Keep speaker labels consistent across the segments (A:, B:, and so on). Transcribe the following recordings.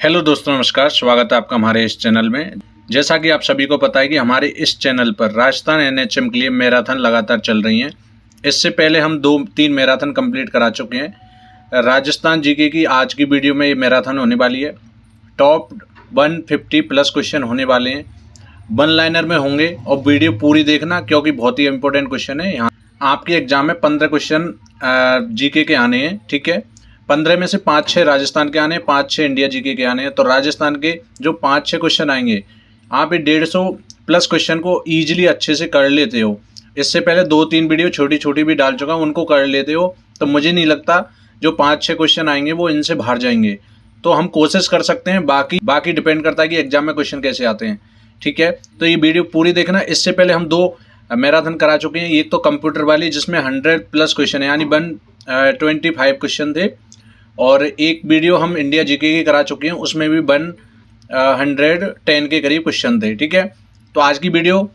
A: Hello दोस्तों, नमस्कार। स्वागत है आपका हमारे इस चैनल में। जैसा कि आप सभी को पता है कि हमारे इस चैनल पर राजस्थान एनएचएम के लिए मैराथन लगातार चल रही हैं। इससे पहले हम 2-3 मैराथन कंप्लीट करा चुके हैं। राजस्थान जीके की आज की वीडियो में ये मैराथन होने वाली है। टॉप 150 प्लस क्वेश्चन होने वाले हैं, वन लाइनर में होंगे और वीडियो पूरी देखना क्योंकि बहुत ही इंपॉर्टेंट क्वेश्चन है। यहाँ आपके एग्जाम में 15 क्वेश्चन जीके के आने हैं, ठीक है। 15 में से 5-6 राजस्थान के आने हैं, 5-6 इंडिया जीके के आने हैं। तो राजस्थान के जो 5-6 क्वेश्चन आएंगे, आप ये 150 प्लस क्वेश्चन को ईजिली अच्छे से कर लेते हो। इससे पहले 2-3 वीडियो छोटी छोटी भी डाल चुका हूँ, उनको कर लेते हो। तो मुझे नहीं लगता जो 5-6 क्वेश्चन आएंगे वो इनसे बाहर जाएंगे। तो हम कोशिश कर सकते हैं, बाकी डिपेंड करता है कि एग्जाम में क्वेश्चन कैसे आते हैं, ठीक है। तो ये वीडियो पूरी देखना। इससे पहले हम 2 मैराथन करा चुके हैं। एक तो कंप्यूटर वाली जिसमें 100 प्लस क्वेश्चन है, यानी 125 क्वेश्चन थे, और एक वीडियो हम इंडिया जीके की करा चुके हैं, उसमें भी 110 के करीब क्वेश्चन थे, ठीक है। तो आज की वीडियो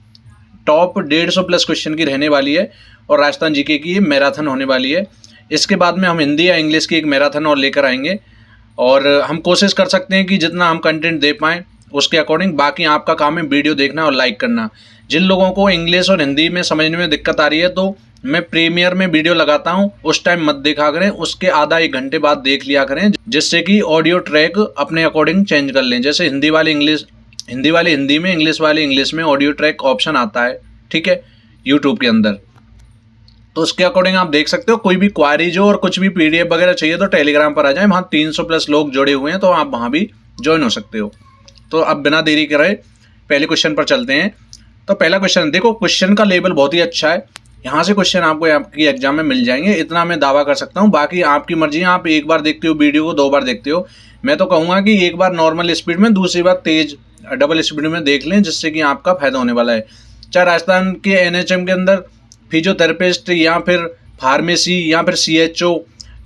A: टॉप 150 प्लस क्वेश्चन की रहने वाली है और राजस्थान जीके की मैराथन होने वाली है। इसके बाद में हम हिंदी या इंग्लिश की एक मैराथन और लेकर आएंगे और हम कोशिश कर सकते हैं कि जितना हम कंटेंट दे पाएँ उसके अकॉर्डिंग। बाकी आपका काम है वीडियो देखना और लाइक करना। जिन लोगों को इंग्लिश और हिंदी में समझने में दिक्कत आ रही है, तो मैं प्रीमियर में वीडियो लगाता हूं, उस टाइम मत देखा करें, उसके आधा 1 घंटे बाद देख लिया करें, जिससे कि ऑडियो ट्रैक अपने अकॉर्डिंग चेंज कर लें। जैसे हिंदी वाले हिंदी में, इंग्लिश वाले इंग्लिश में ऑडियो ट्रैक ऑप्शन आता है, ठीक है, यूट्यूब के अंदर। तो उसके अकॉर्डिंग आप देख सकते हो। कोई भी क्वारीज हो और कुछ भी पीडीएफ वगैरह चाहिए तो टेलीग्राम पर आ जाए, वहाँ 300 प्लस लोग जुड़े हुए हैं, तो आप वहाँ भी ज्वाइन हो सकते हो। तो अब बिना देरी करे पहले क्वेश्चन पर चलते हैं। तो पहला क्वेश्चन देखो, क्वेश्चन का लेवल बहुत ही अच्छा है। यहाँ से क्वेश्चन आपको आपकी एग्जाम में मिल जाएंगे, इतना मैं दावा कर सकता हूँ। बाकी आपकी मर्जी है, आप एक बार देखते हो वीडियो को, 2 बार देखते हो। मैं तो कहूँगा कि एक बार नॉर्मल स्पीड में, दूसरी बार तेज डबल स्पीड में देख लें, जिससे कि आपका फायदा होने वाला है। चाहे राजस्थान के एनएचएम के अंदर फिजियोथेरेपिस्ट या फिर फार्मेसी या फिर सीएचओ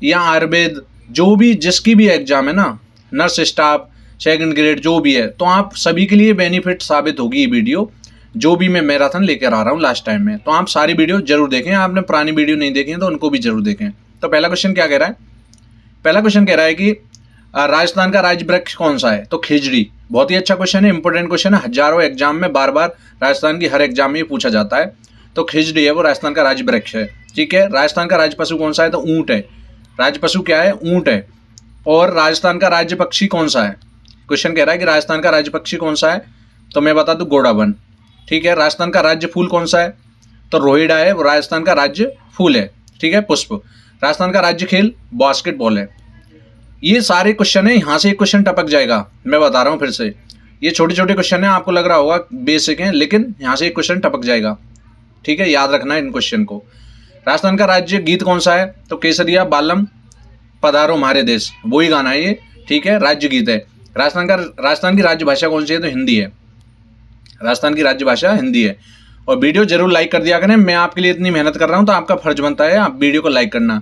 A: या आयुर्वेद, जो भी जिसकी भी एग्जाम है ना, नर्स स्टाफ 2nd ग्रेड जो भी है, तो आप सभी के लिए बेनिफिट साबित होगी ये वीडियो, जो भी मैं मैराथन लेकर आ रहा हूँ लास्ट टाइम में। तो आप सारी वीडियो जरूर देखें। आपने पुरानी वीडियो नहीं देखी है तो उनको भी जरूर देखें। तो पहला क्वेश्चन क्या कह रहा है? पहला क्वेश्चन कह रहा है कि राजस्थान का राज्य वृक्ष कौन सा है? तो खिजड़ी। बहुत ही अच्छा क्वेश्चन है, इंपॉर्टेंट क्वेश्चन है। हजारों एग्जाम में बार बार राजस्थान की हर एग्जाम में ये पूछा जाता है। तो खिजड़ी है वो राजस्थान का राज्य वृक्ष है, ठीक है। राजस्थान का राज्य पशु कौन सा है? तो ऊँट है। राज्य पशु क्या है? ऊँट है। और राजस्थान का राज्य पक्षी कौन सा है? क्वेश्चन कह रहा है कि राजस्थान का राज्य पक्षी कौन सा है? तो मैं बता दूं, घोड़ावन, ठीक है। राजस्थान का राज्य फूल कौन सा है? तो रोहिड़ा है, वो राजस्थान का राज्य फूल है, ठीक है, पुष्प। राजस्थान का राज्य खेल बास्केटबॉल है। ये सारे क्वेश्चन है। यहाँ से एक क्वेश्चन टपक जाएगा, मैं बता रहा हूँ फिर से। ये छोटे छोटे क्वेश्चन है, आपको लग रहा होगा बेसिक है, लेकिन यहाँ से एक क्वेश्चन टपक जाएगा, ठीक है। याद रखना है इन क्वेश्चन को। राजस्थान का राज्य गीत कौन सा है? तो केसरिया बालम पधारो हमारे देश, वही गाना है ये, ठीक है, राज्य गीत है। राजस्थान की राज्य भाषा कौन सी है? तो हिंदी है। राजस्थान की राज्य भाषा हिंदी है। और वीडियो जरूर लाइक कर दिया करें। मैं आपके लिए इतनी मेहनत कर रहा हूं तो आपका फर्ज बनता है आप वीडियो को लाइक करना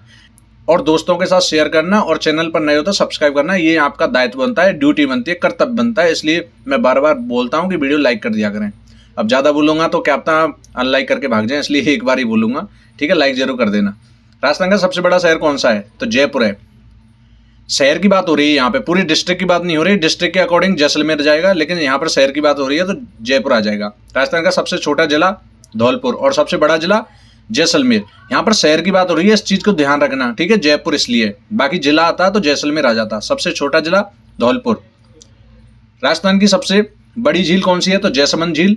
A: और दोस्तों के साथ शेयर करना, और चैनल पर नए हो तो सब्सक्राइब करना। ये आपका दायित्व बनता है, ड्यूटी बनती है, कर्तव्य बनता है। इसलिए मैं बार बार बोलता हूँ कि वीडियो लाइक कर दिया करें। अब ज़्यादा बोलूँगा तो क्या पता अनलाइक करके भाग जाए, इसलिए एक बार ही बोलूँगा, ठीक है। लाइक जरूर कर देना। राजस्थान का सबसे बड़ा शहर कौन सा है? तो जयपुर है। शहर की बात हो रही है यहाँ पे, पूरी डिस्ट्रिक्ट की बात नहीं हो रही। डिस्ट्रिक्ट के अकॉर्डिंग जैसलमेर जाएगा, लेकिन यहाँ पर शहर की बात हो रही है तो जयपुर आ जाएगा। राजस्थान का सबसे छोटा जिला धौलपुर और सबसे बड़ा जिला जैसलमेर। यहाँ पर शहर की बात हो रही है, इस चीज को ध्यान रखना, ठीक है। जयपुर इसलिए, बाकी जिला आता तो जैसलमेर आ जाता। सबसे छोटा जिला धौलपुर। राजस्थान की सबसे बड़ी झील कौन सी है? तो जैसमंद झील।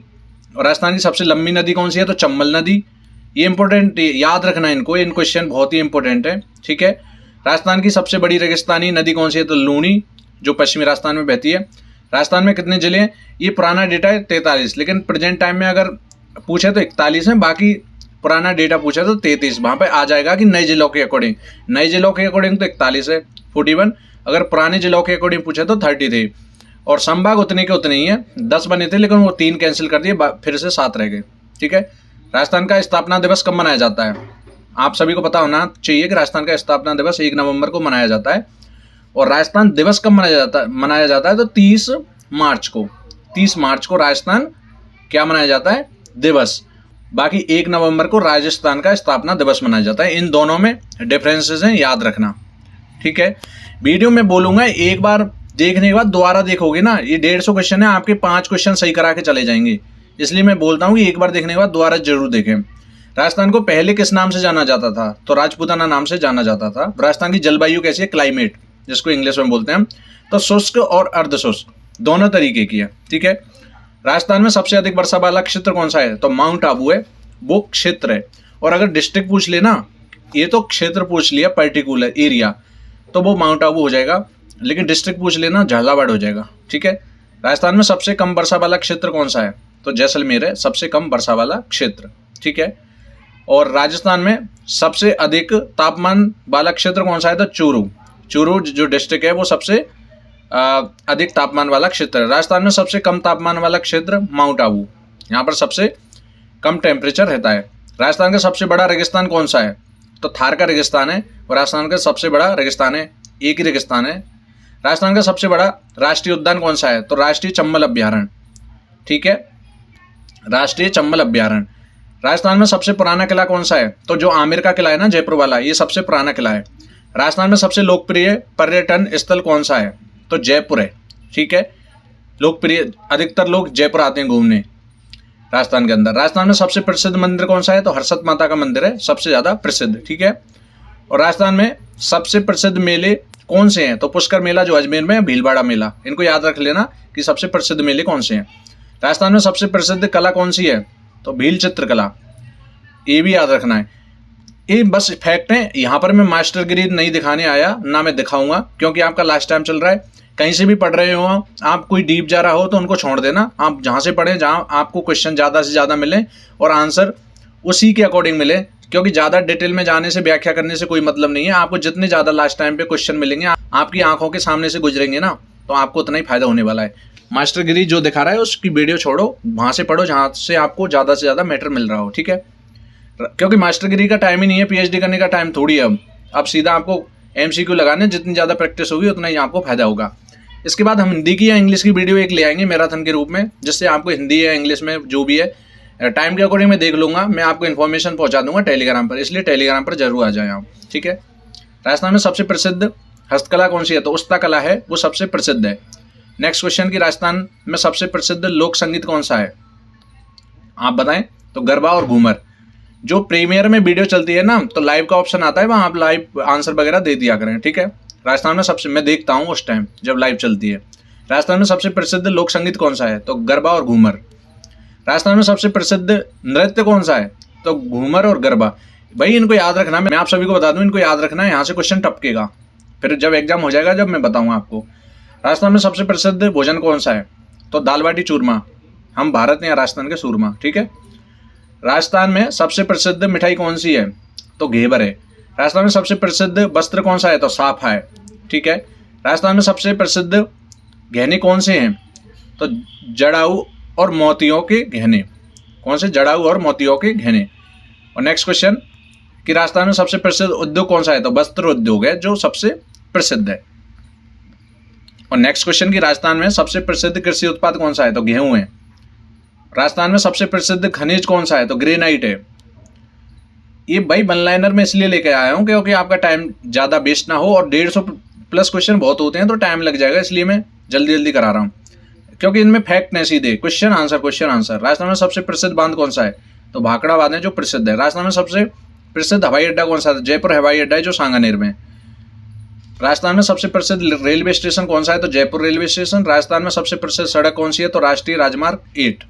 A: और राजस्थान की सबसे लंबी नदी कौन सी है? तो चंबल नदी। ये इंपॉर्टेंट, याद रखना इनको, इन क्वेश्चन बहुत ही इंपॉर्टेंट है, ठीक है। राजस्थान की सबसे बड़ी रेगिस्तानी नदी कौन सी है? तो लूनी, जो पश्चिमी राजस्थान में बहती है। राजस्थान में कितने जिले हैं? ये पुराना डेटा है 43, लेकिन प्रेजेंट टाइम में अगर पूछे तो 41 है। बाकी पुराना डेटा पूछा तो 33। वहाँ पे आ जाएगा कि नए जिलों के अकॉर्डिंग, नए जिलों के अकॉर्डिंग तो 41 है, 41। अगर पुराने जिलों के अकॉर्डिंग पूछे तो 30 थे। और संभाग उतने के उतने ही है, 10 बने थे, लेकिन वो 3 कैंसिल कर दिए, फिर से 7 रह गए, ठीक है। राजस्थान का स्थापना दिवस कब मनाया जाता है? आप सभी को पता होना चाहिए कि राजस्थान का स्थापना दिवस 1 नवंबर को मनाया जाता है। और राजस्थान दिवस कब मनाया जाता है? तो 30 मार्च को। 30 मार्च को राजस्थान क्या मनाया जाता है? दिवस। बाकी 1 नवंबर को राजस्थान का स्थापना दिवस मनाया जाता है। इन दोनों में डिफरेंसेस हैं, याद रखना, ठीक है। वीडियो में बोलूंगा एक बार देखने के बाद दोबारा देखोगे ना, ये 150 क्वेश्चन है, आपके 5 क्वेश्चन सही करा के चले जाएंगे। इसलिए मैं बोलता हूँ कि एक बार देखने के बाद दोबारा जरूर देखें। राजस्थान को पहले किस नाम से जाना जाता था? तो राजपूताना नाम से जाना जाता था। राजस्थान की जलवायु कैसी है? क्लाइमेट, जिसको इंग्लिश में बोलते हैं। तो शुष्क और अर्धशुष्क दोनों तरीके की है, ठीक है। राजस्थान में सबसे अधिक वर्षा वाला क्षेत्र कौन सा है? तो माउंट आबू है, वो क्षेत्र है। और अगर डिस्ट्रिक्ट पूछ लेना, ये तो क्षेत्र पूछ लिया, पर्टिकुलर एरिया, तो वो माउंट आबू हो जाएगा। लेकिन डिस्ट्रिक्ट पूछ लेना, झालावाड़ हो जाएगा, ठीक है। राजस्थान में सबसे कम वर्षा वाला क्षेत्र कौन सा है? तो जैसलमेर है सबसे कम वर्षा वाला क्षेत्र, ठीक है। और राजस्थान में सबसे अधिक तापमान वाला क्षेत्र कौन सा है? तो चूरू, चूरू जो डिस्ट्रिक्ट है वो सबसे अधिक तापमान वाला क्षेत्र है। राजस्थान में सबसे कम तापमान वाला क्षेत्र माउंट आबू, यहाँ पर सबसे कम टेम्परेचर रहता है। राजस्थान का सबसे बड़ा रेगिस्तान कौन सा है? तो थार का रेगिस्तान है, और राजस्थान का सबसे बड़ा रेगिस्तान है, एक ही रेगिस्तान है। राजस्थान का सबसे बड़ा राष्ट्रीय उद्यान कौन सा है? तो राष्ट्रीय चंबल अभ्यारण्य, ठीक है, राष्ट्रीय चंबल अभ्यारण्य। राजस्थान में सबसे पुराना किला कौन सा है? तो जो आमेर का किला है ना, जयपुर वाला, ये सबसे पुराना किला है। राजस्थान में सबसे लोकप्रिय पर्यटन स्थल कौन सा है? तो जयपुर है, ठीक है। लोकप्रिय, अधिकतर लोग जयपुर आते हैं घूमने राजस्थान के अंदर। राजस्थान में सबसे प्रसिद्ध मंदिर कौन सा है? तो हर्षद माता का मंदिर है सबसे ज़्यादा प्रसिद्ध, ठीक है। और राजस्थान में सबसे प्रसिद्ध मेले कौन से हैं? तो पुष्कर मेला जो अजमेर में है, भीलवाड़ा मेला, इनको याद रख लेना कि सबसे प्रसिद्ध मेले कौन से हैं। राजस्थान में सबसे प्रसिद्ध कला कौन सी है? तो भील चित्रकला, ये भी याद रखना है। ये बस फैक्ट है, यहाँ पर मैं मास्टर गिरी नहीं दिखाने आया, ना मैं दिखाऊंगा, क्योंकि आपका लास्ट टाइम चल रहा है। कहीं से भी पढ़ रहे हो आप, कोई डीप जा रहा हो तो उनको छोड़ देना। आप जहाँ से पढ़ें, जहाँ आपको क्वेश्चन ज़्यादा से ज़्यादा मिले और आंसर उसी के अकॉर्डिंग मिले, क्योंकि ज़्यादा डिटेल में जाने से, व्याख्या करने से कोई मतलब नहीं है। आपको जितने ज़्यादा लास्ट टाइम पे क्वेश्चन मिलेंगे, आपकी आंखों के सामने से गुजरेंगे ना, तो आपको उतना ही फायदा होने वाला है। मास्टर गिरी जो दिखा रहा है उसकी वीडियो छोड़ो, वहाँ से पढ़ो जहाँ से आपको ज़्यादा से ज़्यादा मैटर मिल रहा हो, ठीक है। क्योंकि मास्टर गिरी का टाइम ही नहीं है, पीएचडी करने का टाइम थोड़ी है। अब सीधा आपको एमसीक्यू लगाने, जितनी ज़्यादा प्रैक्टिस होगी उतना ही आपको फायदा होगा। इसके बाद हम हिंदी की या इंग्लिश की वीडियो एक ले आएंगे मैराथन के रूप में, जिससे आपको हिंदी या इंग्लिश में जो भी है टाइम के अकॉर्डिंग मैं देख लूँगा, मैं आपको इन्फॉर्मेशन पहुँचा दूंगा टेलीग्राम पर, इसलिए टेलीग्राम पर जरूर आ जाए आप, ठीक है। राजस्थान में सबसे प्रसिद्ध हस्तकला कौन सी है? तो उस्ता कला है, वो सबसे प्रसिद्ध है। नेक्स्ट क्वेश्चन की राजस्थान में सबसे प्रसिद्ध लोक संगीत कौन सा है? आप बताएं। तो गरबा और घूमर। जो प्रीमियर में वीडियो चलती है ना, तो लाइव का ऑप्शन आता है, वहाँ आप लाइव आंसर वगैरह दे दिया करें, ठीक है। राजस्थान में सबसे, मैं देखता हूँ उस टाइम जब लाइव चलती है। राजस्थान में सबसे प्रसिद्ध लोक संगीत कौन सा है? तो गरबा और घूमर। राजस्थान में सबसे प्रसिद्ध नृत्य कौन सा है? तो घूमर और गरबा। भाई इनको याद रखना, मैं आप सभी को बता दूं, इनको याद रखना है, यहाँ से क्वेश्चन टपकेगा, फिर जब एग्जाम हो जाएगा जब मैं बताऊंगा आपको। राजस्थान में सबसे प्रसिद्ध भोजन कौन सा है? तो दाल बाटी चूरमा, हम भारत में या राजस्थान के सूरमा, ठीक है। राजस्थान में सबसे प्रसिद्ध मिठाई कौन सी है? तो घेवर है। राजस्थान में सबसे प्रसिद्ध वस्त्र कौन सा है? तो साफा है, ठीक है। राजस्थान में सबसे प्रसिद्ध गहने कौन से हैं? तो जड़ाऊ और मोतियों के गहने। कौन से? जड़ाऊ और मोतियों के गहने। और नेक्स्ट क्वेश्चन कि राजस्थान में सबसे प्रसिद्ध उद्योग कौन सा है? तो वस्त्र उद्योग है जो सबसे प्रसिद्ध है। और नेक्स्ट क्वेश्चन कि राजस्थान में सबसे प्रसिद्ध कृषि उत्पाद कौन सा है? तो गेहूं है। राजस्थान में सबसे प्रसिद्ध खनिज कौन सा है? तो ग्रेनाइट है। ये भाई वन लाइनर में इसलिए लेके आया हूँ क्योंकि आपका टाइम ज़्यादा वेस्ट ना हो, और 150 प्लस क्वेश्चन बहुत होते हैं तो टाइम लग जाएगा, इसलिए मैं जल्दी जल्दी करा रहा हूँ, क्योंकि इनमें फैक्ट नहीं सीधे question answer question answer. Rajasthan में सबसे प्रसिद्ध बांध कौन सा है? तो भाखड़ा बांध है जो प्रसिद्ध है। राजस्थान में सबसे प्रसिद्ध हवाई अड्डा कौन सा है? जयपुर हवाई अड्डा है जो सांगानेर में। राजस्थान में सबसे प्रसिद्ध रेलवे स्टेशन कौन सा है? तो जयपुर रेलवे स्टेशन। राजस्थान में सबसे प्रसिद्ध सड़क कौन सी है? तो राष्ट्रीय राजमार्ग 8।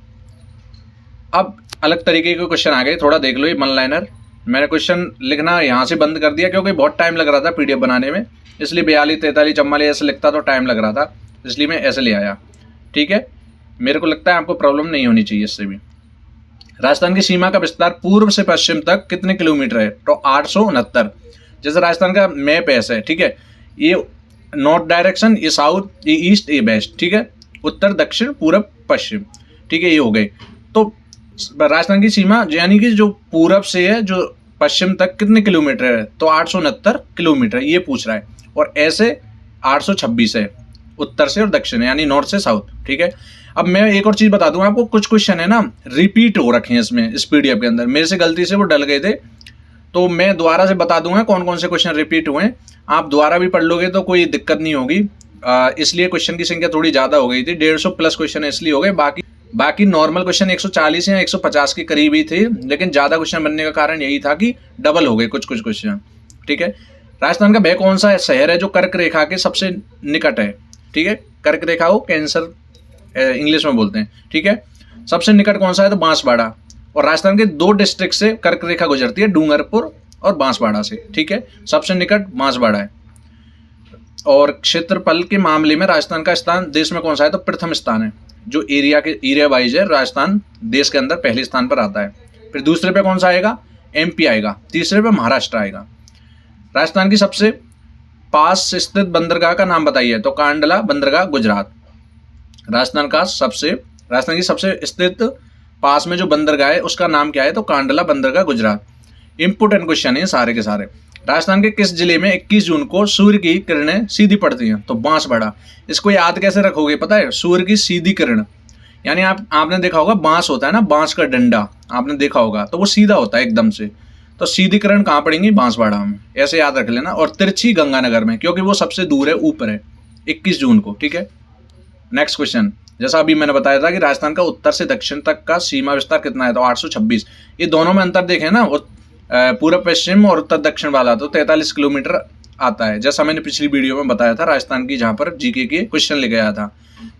A: अब अलग तरीके के क्वेश्चन आ गए, थोड़ा देख लो। ये वन लाइनर मैंने क्वेश्चन लिखना यहाँ से बंद कर दिया क्योंकि बहुत टाइम लग रहा था पीडीएफ बनाने में, इसलिए 42 43 44 ऐसे लिखता तो टाइम लग रहा था, इसलिए मैं ऐसे ले आया, ठीक है। मेरे को लगता है आपको प्रॉब्लम नहीं होनी चाहिए इससे भी। राजस्थान की सीमा का विस्तार पूर्व से पश्चिम तक कितने किलोमीटर है? तो 869। जैसे राजस्थान का मैप ऐसा है, ठीक है, ये नॉर्थ डायरेक्शन, ये साउथ, ये ईस्ट, ये वेस्ट, ठीक है, उत्तर दक्षिण पूरब पश्चिम, ठीक है, ये हो गई। तो राजस्थान की सीमा यानी कि जो पूरब से है जो पश्चिम तक कितने किलोमीटर है? तो 869 किलोमीटर ये पूछ रहा है। और ऐसे 826 है उत्तर से और दक्षिण, यानी नॉर्थ से साउथ, ठीक है। अब मैं एक और चीज बता दूंगा आपको, कुछ क्वेश्चन है ना रिपीट हो रखे हैं इसमें, इस पीडीएफ के अंदर, मेरे से गलती से वो डल गए थे, तो मैं दोबारा से बता दूंगा कौन कौन से क्वेश्चन रिपीट हुए हैं। आप दोबारा भी पढ़ लोगे तो कोई दिक्कत नहीं होगी, इसलिए क्वेश्चन की संख्या थोड़ी ज़्यादा हो गई थी, 150 प्लस क्वेश्चन इसलिए हो गए। बाकी नॉर्मल क्वेश्चन 140 या 150 के करीब ही थे, लेकिन ज़्यादा क्वेश्चन बनने का कारण यही था कि डबल हो गए कुछ क्वेश्चन। ठीक है, राजस्थान का वह कौन सा शहर है जो कर्क रेखा के सबसे निकट है? ठीक है, कर्क रेखा को कैंसर इंग्लिश में बोलते हैं। ठीक है, सबसे निकट कौन सा है? तो बांसवाड़ा। और राजस्थान के 2 डिस्ट्रिक्ट से कर्क रेखा गुजरती है, डूंगरपुर और बांसवाड़ा से। ठीक है, सबसे निकट बांसवाड़ा है। और क्षेत्रफल के मामले में राजस्थान का स्थान देश में कौन सा है? तो प्रथम स्थान है। जो एरिया वाइज है, राजस्थान देश के अंदर पहले स्थान पर आता है। फिर दूसरे पे कौन सा आएगा? एमपी आएगा। तीसरे पे महाराष्ट्र आएगा। राजस्थान की सबसे पास स्थित बंदरगाह का नाम बताइए। तो कांडला बंदरगाह, गुजरात। राजस्थान की सबसे स्थित पास में जो बंदरगाह है उसका नाम क्या है? तो कांडला बंदरगाह, गुजरात। इंपोर्टेंट क्वेश्चन है सारे के सारे। राजस्थान के किस जिले में 21 जून को सूर्य की किरणें सीधी पड़ती हैं? तो बांसवाड़ा। इसको याद कैसे रखोगे पता है? सूर्य की सीधी किरण, यानी आपने देखा होगा बांस होता है ना, बांस का डंडा आपने देखा होगा, तो वो सीधा होता है एकदम से। तो सीधी किरण कहाँ पड़ेंगी? बांसवाड़ा में, ऐसे याद रख लेना। और तिरछी गंगानगर में, क्योंकि वो सबसे दूर है, ऊपर है, 21 जून को। ठीक है, नेक्स्ट क्वेश्चन। जैसा अभी मैंने बताया था कि राजस्थान का उत्तर से दक्षिण तक का सीमा विस्तार कितना है? तो 826। ये दोनों में अंतर देखें ना, पूर्व पश्चिम और उत्तर दक्षिण वाला, तो 43 किलोमीटर आता है, जैसा मैंने पिछली वीडियो में बताया था राजस्थान की, जहाँ पर जीके के क्वेश्चन लेके आया था।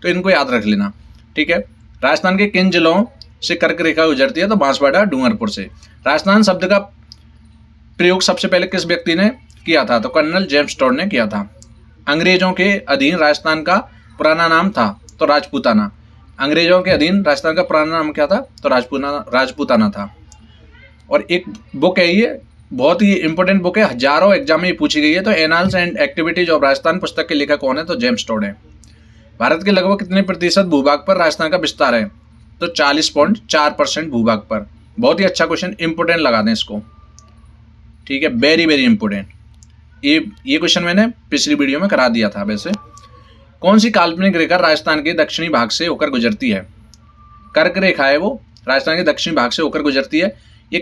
A: तो इनको याद रख लेना। ठीक है, राजस्थान के किन जिलों से कर्क रेखा गुजरती है? तो बांसवाड़ा, डूंगरपुर से। राजस्थान शब्द का प्रयोग सबसे पहले किस व्यक्ति ने किया था? तो कर्नल जेम्स टॉड ने किया था। अंग्रेजों के अधीन राजस्थान का पुराना नाम था तो राजपूताना। अंग्रेजों के अधीन राजस्थान का पुराना नाम क्या था? तो राजपूताना था। और एक बुक है, ये बहुत ही इंपॉर्टेंट बुक है, हजारों एग्जाम में पूछी गई है। तो annals and activities of Rajasthan पुस्तक के लेखक कौन है? तो जेम्स टॉड है। भारत के लगभग कितने प्रतिशत भूभाग पर राजस्थान का विस्तार है? तो 40.4% भूभाग पर। बहुत ही अच्छा क्वेश्चन, इंपोर्टेंट लगा दें इसको। ठीक है, वेरी वेरी इंपोर्टेंट। ये क्वेश्चन मैंने पिछली वीडियो में करा दिया था। वैसे कौन सी काल्पनिक रेखा राजस्थान के दक्षिणी भाग से होकर गुजरती है? कर्क रेखा है, वो राजस्थान के दक्षिणी भाग से होकर गुजरती है। ये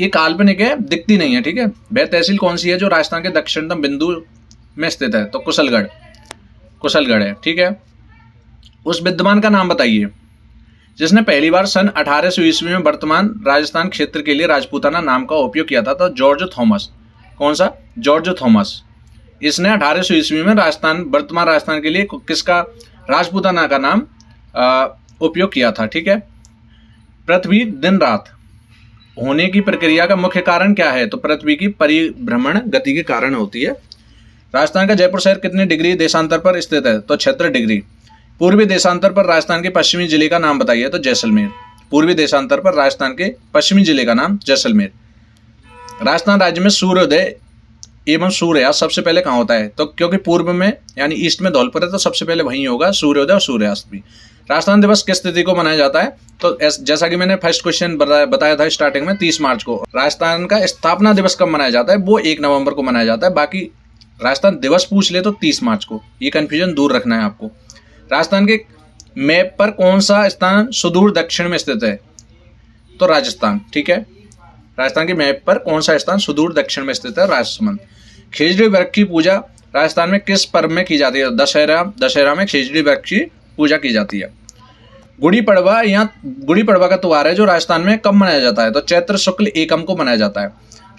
A: काल्पनिक है, दिखती नहीं है। ठीक है, वह तहसील कौन सी है जो राजस्थान के दक्षिणतम बिंदु में स्थित है? तो कुशलगढ़ है। ठीक है, उस विद्वान का नाम बताइए जिसने पहली बार सन 1800 ईस्वी में वर्तमान राजस्थान क्षेत्र के लिए राजपूताना नाम का उपयोग किया था। तो जॉर्ज थॉमस। कौन सा? George Thomas. इसने 1800 ईस्वी में वर्तमान राजस्थान के लिए किसका राजपूताना का नाम उपयोग किया था? ठीक है, पृथ्वी दिन रात होने की प्रक्रिया का मुख्य कारण क्या है? तो पृथ्वी की परिभ्रमण गति के कारण होती है। राजस्थान का जयपुर शहर कितने डिग्री देशांतर पर स्थित है? तो 76 डिग्री। पूर्वी देशांतर पर राजस्थान के पश्चिमी जिले का नाम बताइए। तो जैसलमेर। पूर्वी देशांतर पर राजस्थान के पश्चिमी जिले का नाम जैसलमेर। राजस्थान राज्य में सूर्योदय एवं सूर्यास्त सबसे पहले कहाँ होता है? तो क्योंकि पूर्व में यानी ईस्ट में धौलपुर है, तो सबसे पहले वहीं होगा सूर्योदय और सूर्यास्त भी। राजस्थान दिवस किस तिथि को मनाया जाता है? तो जैसा कि मैंने फर्स्ट क्वेश्चन बताया था स्टार्टिंग में, 30 मार्च को। राजस्थान का स्थापना दिवस कब मनाया जाता है? वो 1 नवंबर को मनाया जाता है। बाकी राजस्थान दिवस पूछ ले तो 30 मार्च को। ये कंफ्यूजन दूर रखना है आपको। राजस्थान के मैप पर कौन सा स्थान सुदूर दक्षिण में स्थित है? तो राजस्थान। ठीक है, राजस्थान के मैप पर कौन सा स्थान सुदूर दक्षिण में स्थित है? राजसमंद। खेजड़ी वृक्ष की पूजा राजस्थान में किस पर्व में की जाती है? दशहरा में खेजड़ी वृक्ष की पूजा की जाती है। गुड़ी पड़वा का त्योहार है जो राजस्थान में कब मनाया जाता है? तो चैत्र शुक्ल एकम को मनाया जाता है।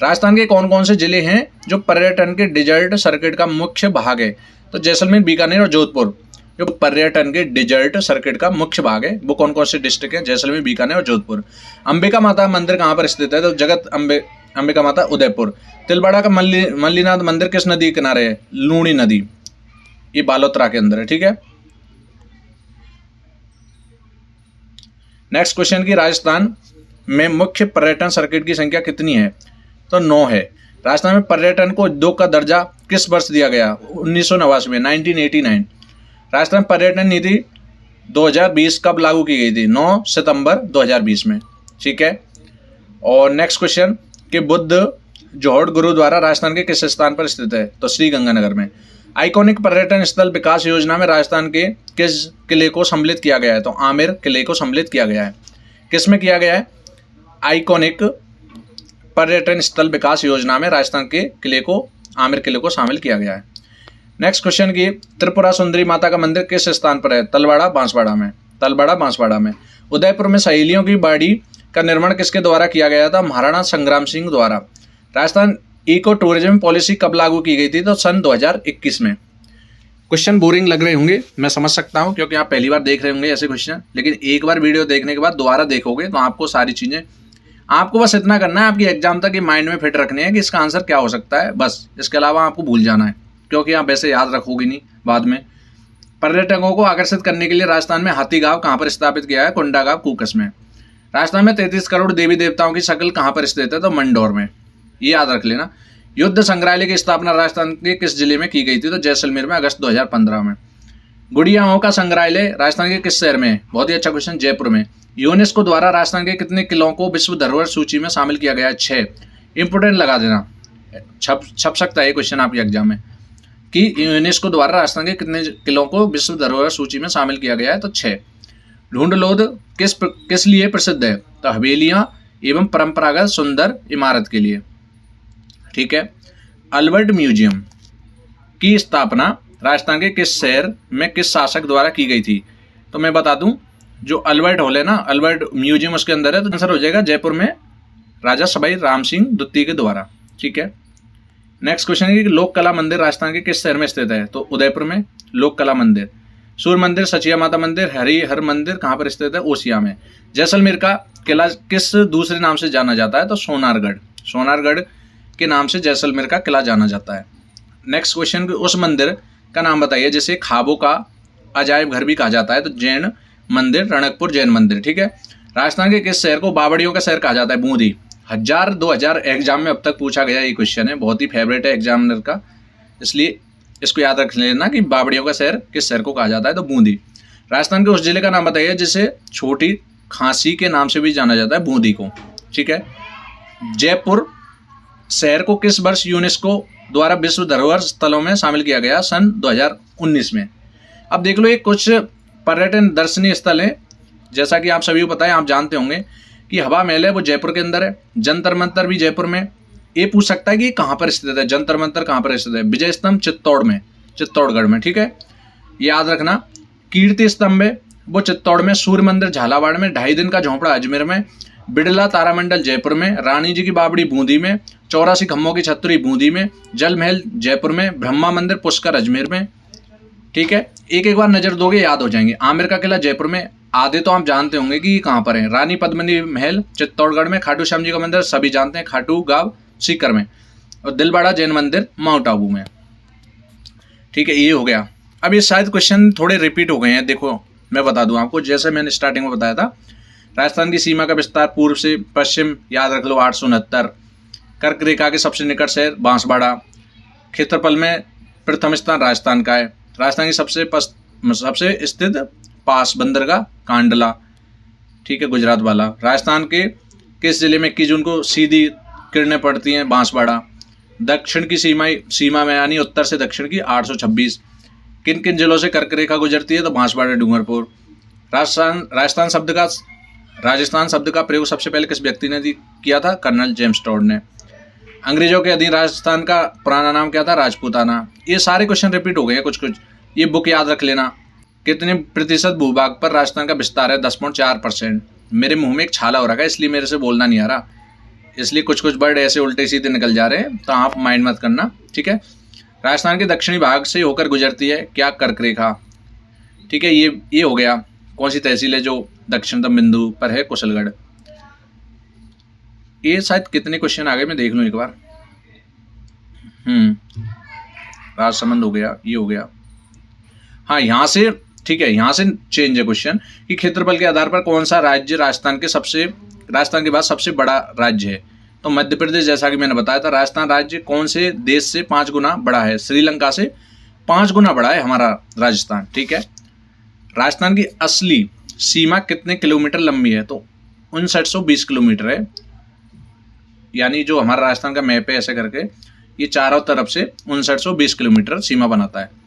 A: राजस्थान के कौन कौन से जिले हैं जो पर्यटन के डिजर्ट सर्किट का मुख्य भाग है? तो जैसलमेर, बीकानेर और जोधपुर। जो पर्यटन के डिजर्ट सर्किट का मुख्य भाग है वो कौन कौन से डिस्ट्रिक्ट हैं? जैसलमेर, बीकानेर और जोधपुर। अंबिका माता मंदिर कहाँ पर स्थित है? तो जगत अंबिका माता, उदयपुर। तिलवाड़ा का मल्लीनाथ मंदिर किस नदी के किनारे है? लूणी नदी। ये बालोतरा के अंदर है। ठीक है, नेक्स्ट क्वेश्चन की राजस्थान में मुख्य पर्यटन सर्किट की संख्या कितनी है? तो 9 है। राजस्थान में पर्यटन को उद्योग का दर्जा किस वर्ष दिया गया? 1989 में, 1989। राजस्थान पर्यटन नीति 2020 कब लागू की गई थी? 9 सितंबर 2020 में। ठीक है, और नेक्स्ट क्वेश्चन कि बुद्ध जोहड़ गुरुद्वारा राजस्थान के किस स्थान पर स्थित है? तो श्री गंगानगर में। आइकॉनिक पर्यटन स्थल विकास योजना में राजस्थान के किस किले को सम्मिलित किया गया है? तो आमेर किले को सम्मिलित किया गया है। किस में किया गया है? आइकॉनिक पर्यटन स्थल विकास योजना में राजस्थान के किले को, आमेर किले को शामिल किया गया है। नेक्स्ट क्वेश्चन की त्रिपुरा सुंदरी माता का मंदिर किस स्थान पर है? तलवाड़ा बांसवाड़ा में। तलवाड़ा बांसवाड़ा में। उदयपुर में सहेलियों की बाड़ी का निर्माण किसके द्वारा किया गया था? महाराणा संग्राम सिंह द्वारा। राजस्थान इको टूरिज्म पॉलिसी कब लागू की गई थी? तो सन 2021 में। क्वेश्चन बोरिंग लग रहे होंगे, मैं समझ सकता हूं, क्योंकि आप पहली बार देख रहे होंगे ऐसे क्वेश्चन, लेकिन एक बार वीडियो देखने के बाद दोबारा देखोगे तो आपको सारी चीज़ें, आपको बस इतना करना है, आपकी एग्जाम तक ये माइंड में फिट रखनी है कि इसका आंसर क्या हो सकता है, बस। इसके अलावा आपको भूल जाना है, क्योंकि आप वैसे याद रखोगे नहीं बाद में। पर्यटकों को आकर्षित करने के लिए राजस्थान में हाथी गांव कहाँ पर स्थापित किया है? कोंडागांव कूकस में। राजस्थान में 33 करोड़ देवी देवताओं की शक्ल कहाँ पर स्थित है? तो मंडौर में। ये याद रख लेना। युद्ध संग्रहालय की स्थापना राजस्थान के किस जिले में की गई थी? तो जैसलमेर में, अगस्त 2015 में। गुड़ियाओं का संग्रहालय राजस्थान के किस शहर में? बहुत ही अच्छा क्वेश्चन, जयपुर में। यूनेस्को द्वारा राजस्थान के कितने किलों को विश्व धरोहर सूची में शामिल किया गया है? 6। इंपोर्टेंट लगा देना, छप सकता है ये क्वेश्चन आपके एग्जाम में, कि यूनेस्को द्वारा राजस्थान के कितने किलों को विश्व धरोहर सूची में शामिल किया गया है? तो 6। ढूंढलोद किस लिए प्रसिद्ध है? तो हवेलियां एवं परंपरागत सुंदर इमारत के लिए। ठीक है। अल्बर्ट म्यूजियम की स्थापना राजस्थान के किस शहर में किस शासक द्वारा की गई थी? तो मैं बता दूं, जो अल्बर्ट हॉल है ना, अल्बर्ट म्यूजियम उसके अंदर है, तो आंसर हो जाएगा जयपुर में, राजा सवाई राम सिंह द्वितीय के द्वारा। ठीक है। नेक्स्ट क्वेश्चन है कि लोक कला मंदिर राजस्थान के किस शहर में स्थित है? तो उदयपुर में लोक कला मंदिर। सूर्य मंदिर, सचिया माता मंदिर, हरिहर मंदिर कहाँ पर स्थित है? ओसिया में। जैसलमेर का किला किस दूसरे नाम से जाना जाता है? तो सोनारगढ़। सोनारगढ़ के नाम से जैसलमेर का किला जाना जाता है। नेक्स्ट क्वेश्चन, उस मंदिर का नाम बताइए जिसे ख्वाबों का अजायब घर भी कहा जाता है? तो जैन मंदिर, रणकपुर जैन मंदिर। ठीक है। राजस्थान के किस शहर को बावड़ियों का शहर कहा जाता है? बूंदी। 2000 एग्जाम में अब तक पूछा गया ये क्वेश्चन है, बहुत ही फेवरेट है एग्जामिनर का, इसलिए इसको याद रख लेना कि बावड़ियों का शहर किस शहर को कहा जाता है? तो बूंदी। राजस्थान के उस जिले का नाम बताइए जिसे छोटी खांसी के नाम से भी जाना जाता है? बूंदी को। ठीक है। जयपुर शहर को किस वर्ष यूनेस्को द्वारा विश्व धरोहर स्थलों में शामिल किया गया? सन 2019 में। अब देख लो, ये कुछ पर्यटन दर्शनीय स्थल हैं, जैसा कि आप सभी को पता है, आप जानते होंगे कि हवा महल है वो जयपुर के अंदर है, जंतर मंतर भी जयपुर में। ये पूछ सकता है कि कहाँ पर स्थित है, जंतर मंतर कहाँ पर स्थित है? विजय स्तंभ चित्तौड़ में, चित्तौड़गढ़ में। ठीक है, याद रखना। कीर्ति स्तंभ है वो चित्तौड़ में, सूर्य मंदिर झालावाड़ में, 2.5 दिन का झोंपड़ा अजमेर में, बिड़ला तारामंडल जयपुर में, रानी जी की बावड़ी बूंदी में, 84 खम्भों की छतरी बूंदी में, जल महल जयपुर में, ब्रह्मा मंदिर पुष्कर अजमेर में। ठीक है, एक एक बार नजर दोगे याद हो जाएंगे। आमेर का किला जयपुर में, आधे तो आप जानते होंगे कि कहाँ पर है। रानी पद्मिनी महल चित्तौड़गढ़ में, खाटू श्याम जी का मंदिर सभी जानते हैं, खाटू गांव सीकर में, और दिलवाड़ा जैन मंदिर माउंट आबू में। ठीक है, ये हो गया। अब ये शायद क्वेश्चन थोड़े रिपीट हो गए हैं, देखो मैं बता दूं आपको, जैसे मैंने स्टार्टिंग में बताया था। राजस्थान की सीमा का विस्तार पूर्व से पश्चिम, याद रख लो 869। कर्क रेखा के सबसे निकट शहर बांसवाड़ा। क्षेत्रफल में प्रथम स्थान राजस्थान का है। राजस्थान की सबसे स्थित पास बंदरगाह कांडला। ठीक है, गुजरात वाला। राजस्थान के किस जिले में 21 जून को सीधी किरणें पड़ती हैं? बांसवाड़ा। दक्षिण की सीमा में यानी उत्तर से दक्षिण की 826। किन किन जिलों से कर्क रेखा गुजरती है? तो बांसवाड़ा, डूंगरपुर। राजस्थान शब्द का प्रयोग सबसे पहले किस व्यक्ति ने किया था? कर्नल जेम्स टॉड ने। अंग्रेजों के अधीन राजस्थान का पुराना नाम क्या था? राजपूताना। ये सारे क्वेश्चन रिपीट हो गए हैं कुछ। ये बुक याद रख लेना। कितने प्रतिशत भूभाग पर राजस्थान का विस्तार है? 10.4%। मेरे मुंह में एक छाला हो रखा है, इसलिए मेरे से बोलना नहीं आ रहा, इसलिए कुछ वर्ड ऐसे उल्टे सीधे निकल जा रहे हैं, तो आप माइंड मत करना। ठीक है। राजस्थान के दक्षिणी भाग से होकर गुजरती है क्या? कर्क रेखा। ठीक है, ये हो गया। कौन सी तहसील है जो दक्षिणतम बिंदु पर है? कुशलगढ़। ये शायद कितने क्वेश्चन आ गए, मैं देख लूँ एक बार। राजसमंद हो गया, ये हो गया। हाँ, यहाँ से ठीक है, यहाँ से चेंज है क्वेश्चन कि क्षेत्रफल के आधार पर कौन सा राज्य राजस्थान के बाद सबसे बड़ा राज्य है? तो मध्य प्रदेश, जैसा कि मैंने बताया था। राजस्थान राज्य कौन से देश से 5 गुना बड़ा है? श्रीलंका से 5 गुना बड़ा है हमारा राजस्थान। ठीक है। राजस्थान की असली सीमा कितने किलोमीटर लंबी है? तो 5920 किलोमीटर है, यानी जो हमारा राजस्थान का मैप है ऐसे करके, ये चारों तरफ से 5920 किलोमीटर सीमा बनाता है।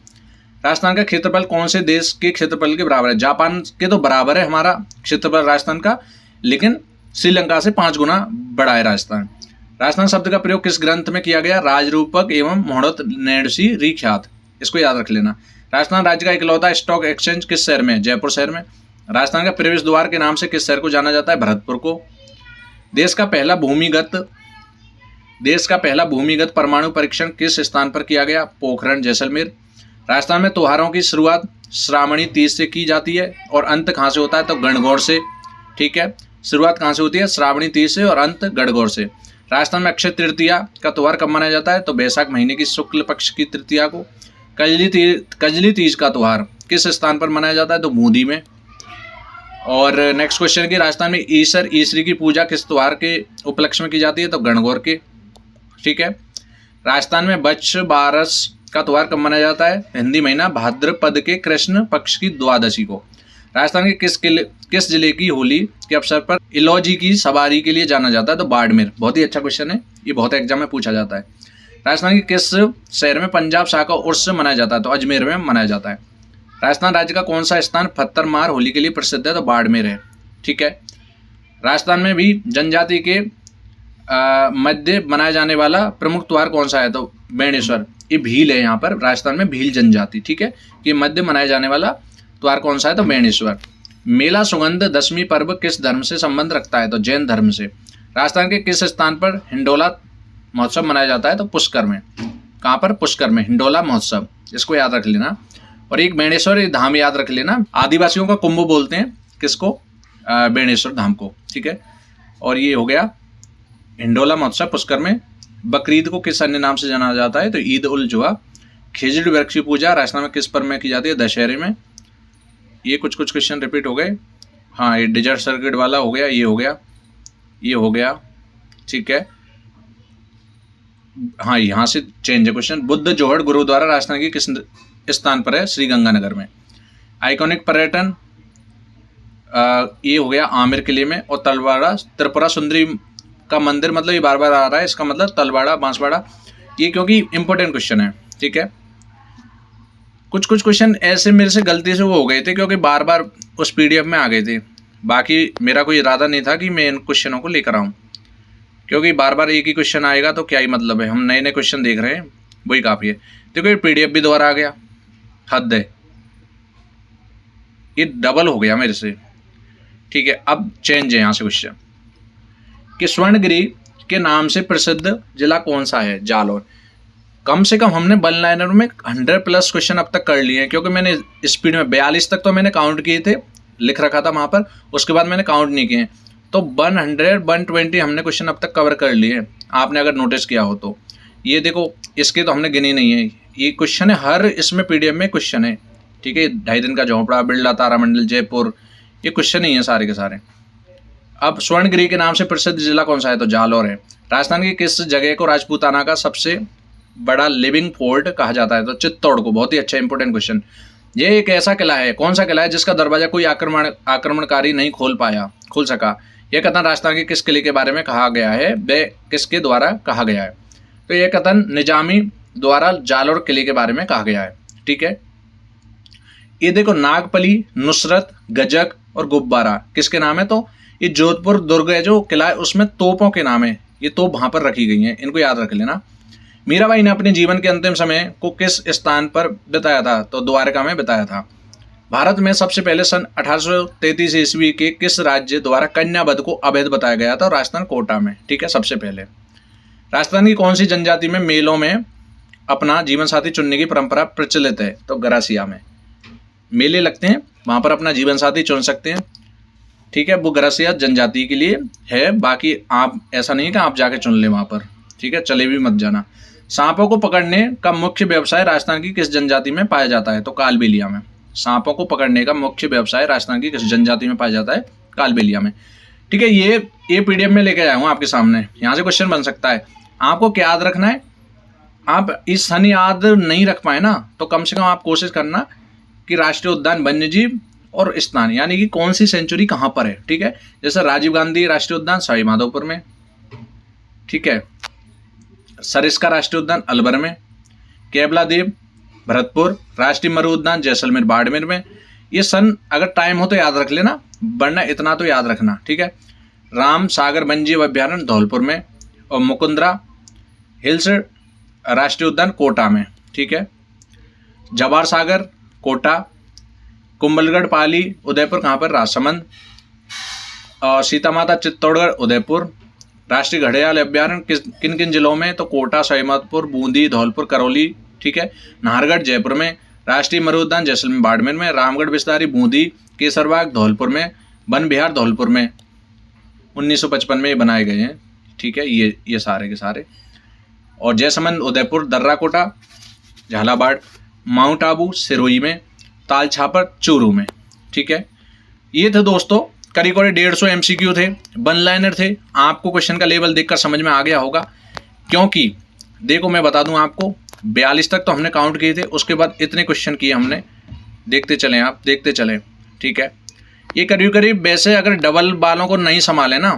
A: राजस्थान का क्षेत्रफल कौन से देश के क्षेत्रफल के बराबर है? जापान के तो बराबर है हमारा क्षेत्रफल राजस्थान का, लेकिन श्रीलंका से 5 गुना बड़ा है राजस्थान। राजस्थान शब्द का प्रयोग किस ग्रंथ में किया गया? राजरूपक एवं मोहड़त नैणसी री ख्यात। इसको याद रख लेना। राजस्थान राज्य का इकलौता स्टॉक एक्सचेंज किस शहर में? जयपुर शहर में। राजस्थान का प्रवेश द्वार के नाम से किस शहर को जाना जाता है? भरतपुर को। देश का पहला भूमिगत परमाणु परीक्षण किस स्थान पर किया गया? पोखरण जैसलमेर। राजस्थान में त्योहारों की शुरुआत श्रावणी तीज से की जाती है और अंत कहाँ से होता है? तो गणगौर से। ठीक है, शुरुआत कहाँ से होती है? श्रावणी तीज से और अंत गणगौर से। राजस्थान में अक्षय तृतीया का त्यौहार कब मनाया जाता है? तो बैसाख महीने की शुक्ल पक्ष की तृतीया को। कजली तीज का त्यौहार किस स्थान पर मनाया जाता है? तो बूंदी में। और नेक्स्ट क्वेश्चन की राजस्थान में ईसरी की पूजा किस त्यौहार के उपलक्ष्य में की जाती है? तो गणगौर के। ठीक है, राजस्थान में बच्छ बारस का त्यौहार कब मनाया जाता है? हिंदी महीना भाद्रपद के कृष्ण पक्ष की द्वादशी को। राजस्थान के किस जिले की होली के अवसर पर इलौजी की सवारी के लिए जाना जाता है? तो बाड़मेर। बहुत ही अच्छा क्वेश्चन है, ये बहुत एग्जाम में पूछा जाता है। राजस्थान के किस शहर में पंजाब शाह का उर्स मनाया जाता है? तो अजमेर में मनाया जाता है। राजस्थान राज्य का कौन सा स्थान पत्थरमार होली के लिए प्रसिद्ध है? तो बाड़मेर है। ठीक है, राजस्थान में भी जनजाति के मध्य मनाया जाने वाला प्रमुख त्यौहार कौन सा है? तो बेणेश्वर। ये भील है यहाँ पर, राजस्थान में भील जनजाति। ठीक है, ये मध्य मनाया जाने वाला त्यौहार कौन सा है? तो बेणेश्वर। मेला सुगंध दशमी पर्व किस धर्म से संबंध रखता है? तो जैन धर्म से। राजस्थान के किस स्थान पर हिंडोला महोत्सव मनाया जाता है? तो पुष्कर में। कहाँ पर? पुष्कर में हिंडोला महोत्सव, इसको याद रख लेना। और एक बेणेश्वर धाम याद रख लेना। आदिवासियों का कुंभ बोलते हैं किसको? बेणेश्वर धाम को। ठीक है, और ये हो गया हिंडोला महोत्सव पुष्कर में। बकरीद को किस अन्य नाम से जाना जाता है? तो ईद उल जुहा। खिजड़ी वृक्ष की पूजा राजस्थान में किस पर्व में की जाती है? दशहरे में। ये कुछ क्वेश्चन रिपीट हो गए। हाँ, ये डिजर्ट सर्किट वाला हो गया, ये हो गया, ये हो गया। ठीक है, हाँ, यहाँ से चेंज है क्वेश्चन। बुद्ध जोहड़ गुरुद्वारा राजस्थान की किस स्थान पर है? श्रीगंगानगर में। आइकॉनिक पर्यटन ये हो गया आमेर किले में। और तलवाड़ा त्रिपुरा सुंदरी का मंदिर, मतलब ये बार बार आ रहा है, इसका मतलब तलवाड़ा बांसवाड़ा, ये क्योंकि इंपॉर्टेंट क्वेश्चन है। ठीक है, कुछ क्वेश्चन ऐसे मेरे से गलती से वो हो गए थे क्योंकि बार बार उस पीडीएफ में आ गए थे। बाकी मेरा कोई इरादा नहीं था कि मैं इन क्वेश्चनों को लेकर आऊँ, क्योंकि बार बार एक ही क्वेश्चन आएगा तो क्या ही मतलब है। हम नए नए क्वेश्चन देख रहे हैं, वही काफ़ी है। देखो ये पीडीएफ भी दोबारा आ गया, हद है, ये डबल हो गया मेरे से। ठीक है, अब चेंज है यहाँ से क्वेश्चन कि स्वर्णगिरी के नाम से प्रसिद्ध जिला कौन सा है? जालौर। कम से कम हमने वन लाइनर में 100+ क्वेश्चन अब तक कर लिए हैं, क्योंकि मैंने स्पीड में 42 तक तो मैंने काउंट किए थे, लिख रखा था वहाँ पर, उसके बाद मैंने काउंट नहीं किए। तो 100 120 हमने क्वेश्चन अब तक कवर कर लिए, आपने अगर नोटिस किया हो तो। ये देखो, इसके तो हमने गिने नहीं है, ये क्वेश्चन है, हर इसमें पीडीएफ में क्वेश्चन है। ठीक है, 2.5 दिन का झोंपड़ा, बिरला तारामंडल, जयपुर, ये क्वेश्चन ही है सारे के सारे। अब स्वर्णगिरी के नाम से प्रसिद्ध जिला कौन सा है? तो जालौर है। राजस्थान की किस जगह को राजपूताना का सबसे बड़ा लिविंग फोर्ट कहा जाता है? तो चित्तौड़ को। बहुत ही अच्छा इंपॉर्टेंट क्वेश्चन। ये एक ऐसा किला है, कौन सा किला है जिसका दरवाजा कोई आक्रमणकारी नहीं खोल सका? यह कथन राजस्थान के किस किले के बारे में कहा गया है? वे किसके द्वारा कहा गया है? तो यह कथन निजामी द्वारा जालौर किले के बारे में कहा गया है। ठीक है, ये देखो, नागपली, नुसरत, गजक और गुब्बारा किसके नाम है? तो ये जोधपुर दुर्ग है जो किला है, उसमें तोपों के नाम है, ये तोप वहां पर रखी गई हैं, इनको याद रख लेना। मीराबाई ने अपने जीवन के अंतिम समय को किस स्थान पर बिताया था? तो द्वारका में बिताया था। भारत में सबसे पहले सन 1833 ईस्वी के किस राज्य द्वारा कन्यावध को अवैध बताया गया था? राजस्थान कोटा में। ठीक है, सबसे पहले। राजस्थान की कौन सी जनजाति में मेलों में अपना जीवन साथी चुनने की परंपरा प्रचलित है? तो गरासिया में मेले लगते हैं, वहां पर अपना जीवन साथी चुन सकते हैं। ठीक है, वो गरासिया जनजाति के लिए है, बाकी आप ऐसा नहीं है कि आप जाके चुन लें वहां पर। ठीक है, चले भी मत जाना। सांपों को पकड़ने का मुख्य व्यवसाय राजस्थान की किस जनजाति में पाया जाता है? तो कालबेलिया में। सांपों को पकड़ने का मुख्य व्यवसाय राजस्थान की किस जनजाति में पाया जाता है? कालबेलिया में। ठीक है, ये पीडीएफ में लेके आया हूँ आपके सामने, यहाँ से क्वेश्चन बन सकता है। आपको क्या याद रखना है? आप इस सन याद नहीं रख पाए ना, तो कम से कम आप कोशिश करना कि राष्ट्रीय उद्यान, वन्यजीव और स्थान, यानी कि कौन सी सेंचुरी कहाँ पर है। ठीक है, जैसे राजीव गांधी राष्ट्रीय उद्यान सवाईमाधोपुर में। ठीक है, सरिस्का राष्ट्रीय उद्यान अलवर में, केवलादेव भरतपुर, राष्ट्रीय मरु उद्यान जैसलमेर बाड़मेर में। ये सन अगर टाइम हो तो याद रख लेना, वरना इतना तो याद रखना। ठीक है, राम सागर वन्यजीव अभ्यारण्य धौलपुर में, और मुकुंदरा हिल्स राष्ट्रीय उद्यान कोटा में। ठीक है, जवाहर सागर कोटा, कुंभलगढ़ पाली उदयपुर कहाँ पर राजसमंद, सीता माता चित्तौड़गढ़ उदयपुर, राष्ट्रीय घड़ियाल अभ्यारण्य किन किन जिलों में, तो कोटा, सवाईमाधोपुर, बूंदी, धौलपुर, करौली, ठीक है। नाहरगढ़ जयपुर में, राष्ट्रीय मरुद्यान जैसलमेर बाड़मेर में, रामगढ़ बिस्तारी बूंदी, केसरबाग धौलपुर में, वन विहार धौलपुर में 1955 में ये बनाए गए हैं, ठीक है। ये सारे के सारे। और जयसमंद उदयपुर, दर्राकोटा झालावाड़, माउंट आबू सिरोही में, ताल छापर चूरू में, ठीक है। ये थे दोस्तों करीब 150 MCQ थे, वन लाइनर थे। आपको क्वेश्चन का लेवल देखकर समझ में आ गया होगा, क्योंकि देखो मैं बता दूं आपको 42 तक तो हमने काउंट किए थे, उसके बाद इतने क्वेश्चन किए हमने। देखते चलें आप, देखते चलें, ठीक है। ये करीब करीब वैसे अगर डबल वालों को नहीं संभाले ना,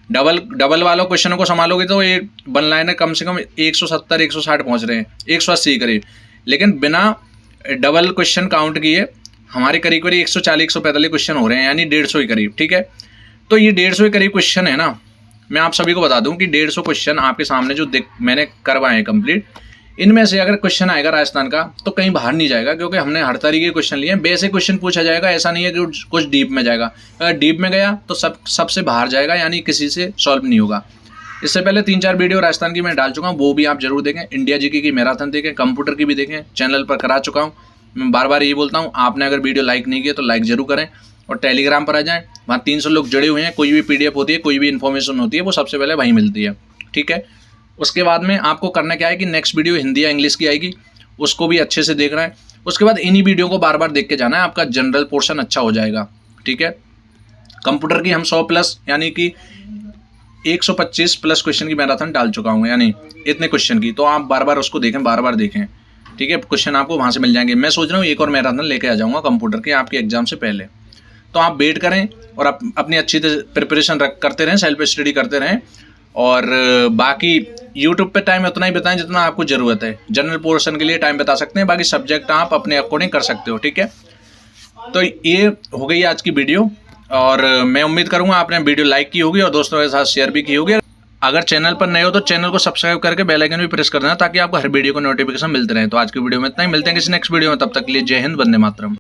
A: डबल वालों क्वेश्चनों को संभालोगे तो ये वन लाइनर कम से कम 170 160 पहुँच रहे हैं, 180 करीब। लेकिन बिना डबल क्वेश्चन काउंट किए हमारे करीब करीब 140 145 क्वेश्चन हो रहे हैं, यानी 150 के करीब, ठीक है। तो ये 150 के करीब क्वेश्चन है ना। मैं आप सभी को बता दूं कि 150 क्वेश्चन आपके सामने जो मैंने करवाए हैं कंप्लीट, इनमें से अगर क्वेश्चन आएगा राजस्थान का तो कहीं बाहर नहीं जाएगा, क्योंकि हमने हर तरीके के क्वेश्चन लिए हैं। बेसिक क्वेश्चन पूछा जाएगा, ऐसा नहीं है कि कुछ डीप में जाएगा। अगर डीप में गया तो सबसे बाहर जाएगा, यानी किसी से सॉल्व नहीं होगा। इससे पहले 3-4 वीडियो राजस्थान की मैं डाल चुका हूँ, वो भी आप जरूर देखें। इंडिया जीके की मैराथन देखें, कंप्यूटर की भी देखें, चैनल पर करा चुका हूँ। मैं बार बार ये बोलता हूँ, आपने अगर वीडियो लाइक नहीं किया तो लाइक जरूर करें, और टेलीग्राम पर आ जाएं, वहाँ 300 लोग जुड़े हुए हैं। कोई भी PDF होती है, कोई भी इन्फॉर्मेशन होती है, वो सबसे पहले वहीं मिलती है, ठीक है। उसके बाद में आपको करना क्या है कि नेक्स्ट वीडियो हिंदी या इंग्लिश की आएगी, उसको भी अच्छे से देखना है। उसके बाद इन्हीं वीडियो को बार बार देख के जाना है, आपका जनरल पोर्शन अच्छा हो जाएगा, ठीक है। कंप्यूटर की हम 100+ यानी कि 125+ क्वेश्चन की मैराथन डाल चुका हूँ, यानी इतने क्वेश्चन की। तो आप बार बार उसको देखें, बार बार देखें, ठीक है। क्वेश्चन आपको वहाँ से मिल जाएंगे। मैं सोच रहा हूँ एक और मैराथन लेके आ जाऊँगा कंप्यूटर के आपके एग्जाम से पहले। तो आप वेट करें और अपनी अच्छी प्रिपरेशन करते रहें, सेल्फ स्टडी करते रहें, और बाकी यूट्यूब पे टाइम उतना ही बताएं जितना आपको ज़रूरत है। जनरल पोर्शन के लिए टाइम बता सकते हैं, बाकी सब्जेक्ट आप अपने अकॉर्डिंग कर सकते हो, ठीक है। तो ये हो गई आज की वीडियो, और मैं उम्मीद करूँगा आपने वीडियो लाइक की होगी और दोस्तों के साथ शेयर भी की होगी। अगर चैनल पर नए हो तो चैनल को सब्सक्राइब करके बेल आइकन भी प्रेस कर देना, ताकि आपको हर वीडियो को नोटिफिकेशन मिलते रहे। तो आज की वीडियो में इतना ही, मिलते हैं किसी नेक्स्ट वीडियो में, तब तक के लिए जय हिंद, वंदे मातरम।